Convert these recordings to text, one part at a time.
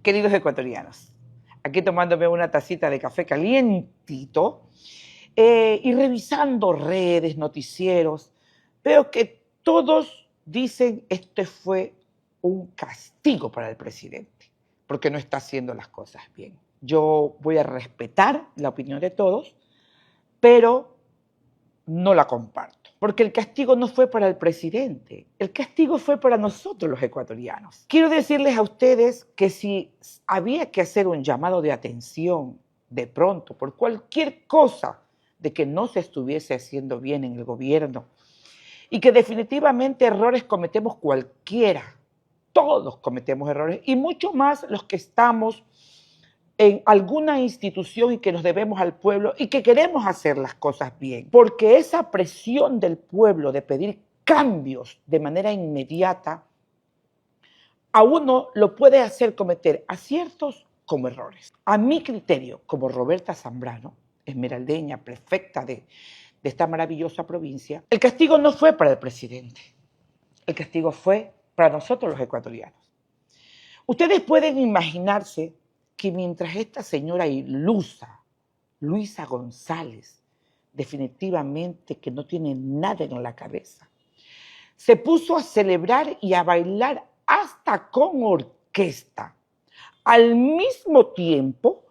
Queridos ecuatorianos, aquí tomándome una tacita de café calientito y revisando redes, noticieros, veo que todos dicen este fue un castigo para el presidente, porque no está haciendo las cosas bien. Yo voy a respetar la opinión de todos, pero no la comparto. Porque el castigo no fue para el presidente, el castigo fue para nosotros los ecuatorianos. Quiero decirles a ustedes que si había que hacer un llamado de atención de pronto por cualquier cosa de que no se estuviese haciendo bien en el gobierno y que definitivamente errores cometemos cualquiera, todos cometemos errores y mucho más los que estamos en alguna institución y que nos debemos al pueblo y que queremos hacer las cosas bien. Porque esa presión del pueblo de pedir cambios de manera inmediata, a uno lo puede hacer cometer aciertos como errores. A mi criterio, como Roberta Zambrano, esmeraldeña, prefecta de esta maravillosa provincia, el castigo no fue para el presidente, el castigo fue para nosotros los ecuatorianos. Ustedes pueden imaginarse que mientras esta señora ilusa, Luisa González, definitivamente que no tiene nada en la cabeza, se puso a celebrar y a bailar hasta con orquesta, al mismo tiempo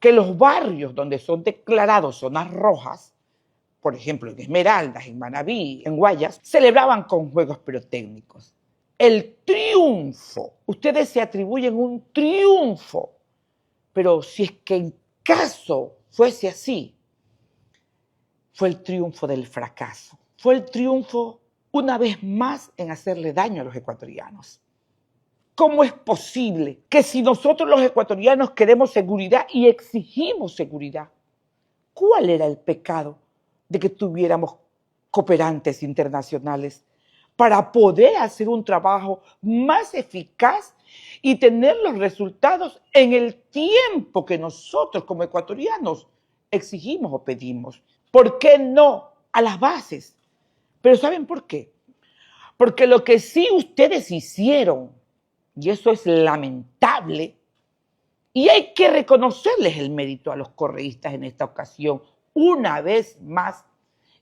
que los barrios donde son declarados zonas rojas, por ejemplo en Esmeraldas, en Manabí, en Guayas, celebraban con juegos pirotécnicos. El triunfo, ustedes se atribuyen un triunfo, pero si es que en caso fuese así, fue el triunfo del fracaso. Fue el triunfo, una vez más, en hacerle daño a los ecuatorianos. ¿Cómo es posible que si nosotros los ecuatorianos queremos seguridad y exigimos seguridad, cuál era el pecado de que tuviéramos cooperantes internacionales para poder hacer un trabajo más eficaz y tener los resultados en el tiempo que nosotros como ecuatorianos exigimos o pedimos? ¿Por qué no a las bases? Pero ¿saben por qué? Porque lo que sí ustedes hicieron, y eso es lamentable, y hay que reconocerles el mérito a los correístas en esta ocasión, una vez más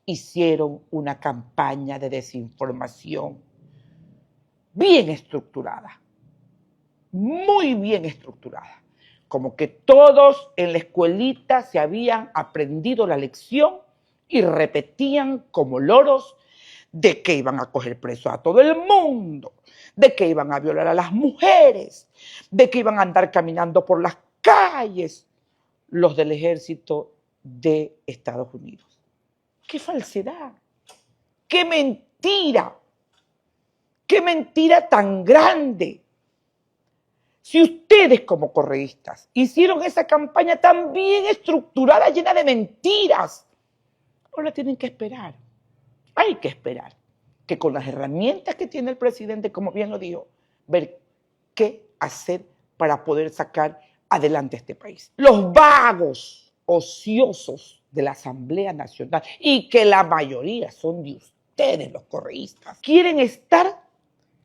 hicieron una campaña de desinformación bien estructurada, muy bien estructurada, como que todos en la escuelita se habían aprendido la lección y repetían como loros de que iban a coger preso a todo el mundo, de que iban a violar a las mujeres, de que iban a andar caminando por las calles los del ejército de Estados Unidos. ¡Qué falsedad! ¡Qué mentira! ¡Qué mentira tan grande! Si ustedes como correístas hicieron esa campaña tan bien estructurada, llena de mentiras, ahora tienen que esperar. Hay que esperar que con las herramientas que tiene el presidente, como bien lo dijo, ver qué hacer para poder sacar adelante este país. Los vagos, ociosos de la Asamblea Nacional, y que la mayoría son de ustedes, los correístas, quieren estar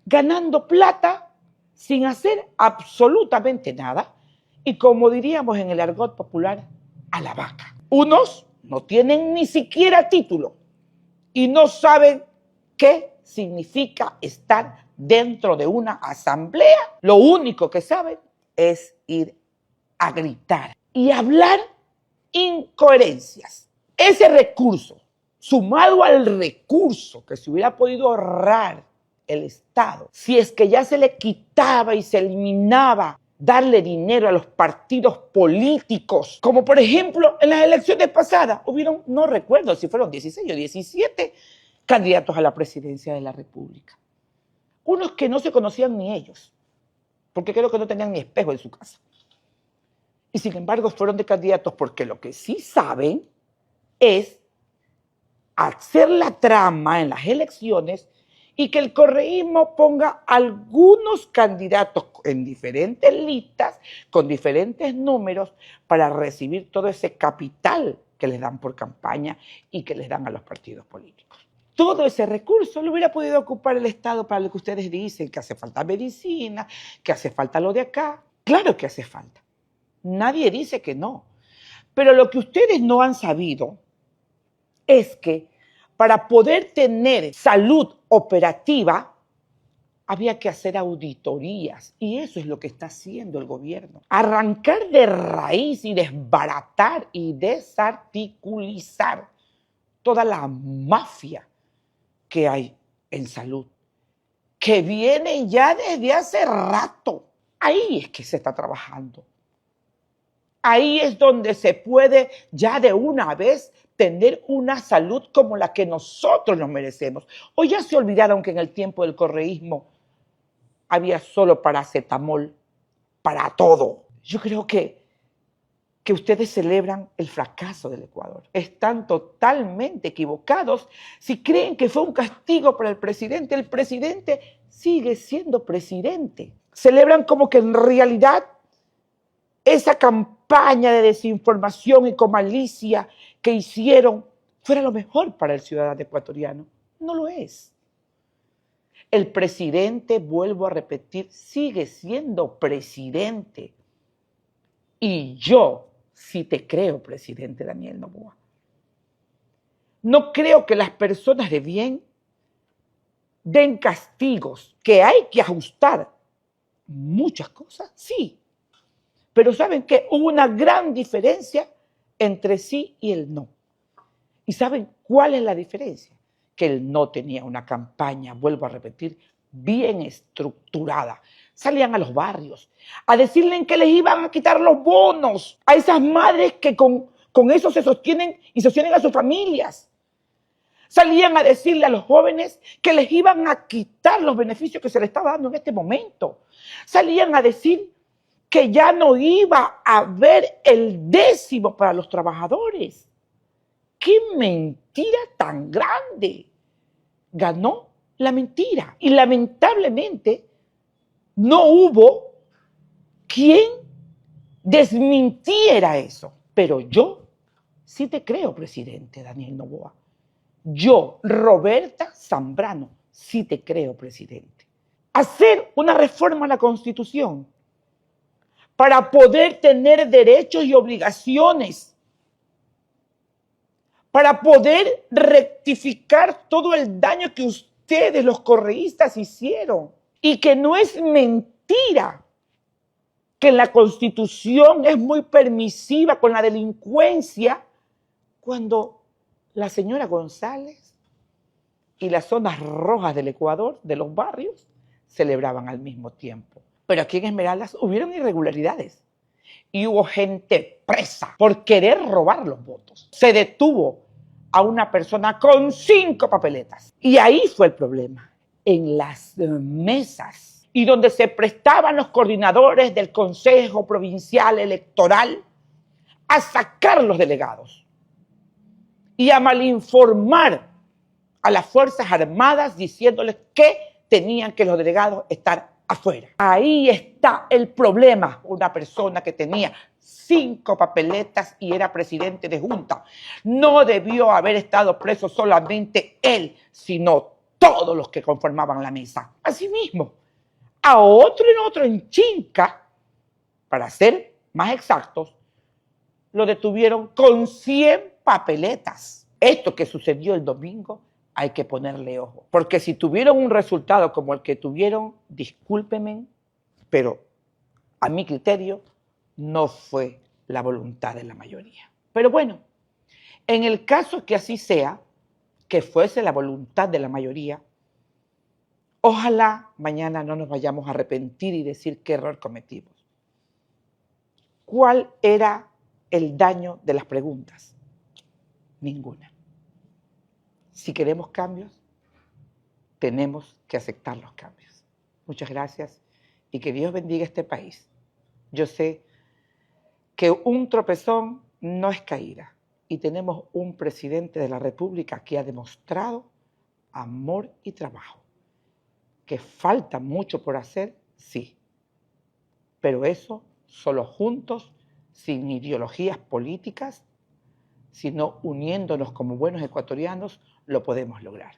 ganando plata sin hacer absolutamente nada y, como diríamos en el argot popular, a la vaca. Unos no tienen ni siquiera título y no saben qué significa estar dentro de una asamblea. Lo único que saben es ir a gritar y hablar incoherencias. Ese recurso, sumado al recurso que se hubiera podido ahorrar el Estado, si es que ya se le quitaba y se eliminaba darle dinero a los partidos políticos, como por ejemplo en las elecciones pasadas, hubieron, no recuerdo si fueron 16 o 17 candidatos a la presidencia de la República. Unos que no se conocían ni ellos, porque creo que no tenían ni espejo en su casa. Y sin embargo fueron de candidatos porque lo que sí saben es hacer la trama en las elecciones y que el correísmo ponga algunos candidatos en diferentes listas, con diferentes números, para recibir todo ese capital que les dan por campaña y que les dan a los partidos políticos. Todo ese recurso lo hubiera podido ocupar el Estado para lo que ustedes dicen, que hace falta medicina, que hace falta lo de acá. Claro que hace falta. Nadie dice que no. Pero lo que ustedes no han sabido es que para poder tener salud operativa había que hacer auditorías y eso es lo que está haciendo el gobierno. Arrancar de raíz y desbaratar y desarticulizar toda la mafia que hay en salud, que viene ya desde hace rato. Ahí es que se está trabajando. Ahí es donde se puede ya de una vez tener una salud como la que nosotros nos merecemos. O ya se olvidaron que en el tiempo del correísmo había solo paracetamol para todo. Yo creo que ustedes celebran el fracaso del Ecuador. Están totalmente equivocados si creen que fue un castigo para el presidente. El presidente sigue siendo presidente. Celebran como que en realidad esa campaña de desinformación y con malicia que hicieron fuera lo mejor para el ciudadano ecuatoriano. No lo es. El presidente, vuelvo a repetir, sigue siendo presidente. Y yo sí te creo, presidente Daniel Noboa. No creo que las personas de bien den castigos, que hay que ajustar muchas cosas, sí. Pero ¿saben qué? Hubo una gran diferencia entre sí y el no. ¿Y saben cuál es la diferencia? Que el no tenía una campaña, vuelvo a repetir, bien estructurada. Salían a los barrios a decirles que les iban a quitar los bonos a esas madres que con eso se sostienen y sostienen a sus familias. Salían a decirle a los jóvenes que les iban a quitar los beneficios que se les estaba dando en este momento. Salían a decir que ya no iba a haber el décimo para los trabajadores. ¡Qué mentira tan grande! Ganó la mentira. Y lamentablemente no hubo quien desmintiera eso. Pero yo sí te creo, presidente Daniel Noboa. Yo, Roberta Zambrano, sí te creo, presidente. Hacer una reforma a la Constitución para poder tener derechos y obligaciones, para poder rectificar todo el daño que ustedes, los correístas, hicieron. Y que no es mentira que la Constitución es muy permisiva con la delincuencia, cuando la señora González y las zonas rojas del Ecuador, de los barrios, celebraban al mismo tiempo. Pero aquí en Esmeraldas hubieron irregularidades y hubo gente presa por querer robar los votos. Se detuvo a una persona con 5 papeletas. Y ahí fue el problema, en las mesas y donde se prestaban los coordinadores del Consejo Provincial Electoral a sacar los delegados y a malinformar a las Fuerzas Armadas diciéndoles que tenían que los delegados estar afuera. Ahí está el problema. Una persona que tenía 5 papeletas y era presidente de junta. No debió haber estado preso solamente él, sino todos los que conformaban la mesa. Asimismo, a otro en Chinca, para ser más exactos, lo detuvieron con 100 papeletas. Esto que sucedió el domingo hay que ponerle ojo, porque si tuvieron un resultado como el que tuvieron, discúlpenme, pero a mi criterio no fue la voluntad de la mayoría. Pero bueno, en el caso que así sea, que fuese la voluntad de la mayoría, ojalá mañana no nos vayamos a arrepentir y decir qué error cometimos. ¿Cuál era el daño de las preguntas? Ninguna. Si queremos cambios, tenemos que aceptar los cambios. Muchas gracias y que Dios bendiga este país. Yo sé que un tropezón no es caída y tenemos un presidente de la República que ha demostrado amor y trabajo. Que falta mucho por hacer, sí, pero eso solo juntos, sin ideologías políticas, sino uniéndonos como buenos ecuatorianos, lo podemos lograr.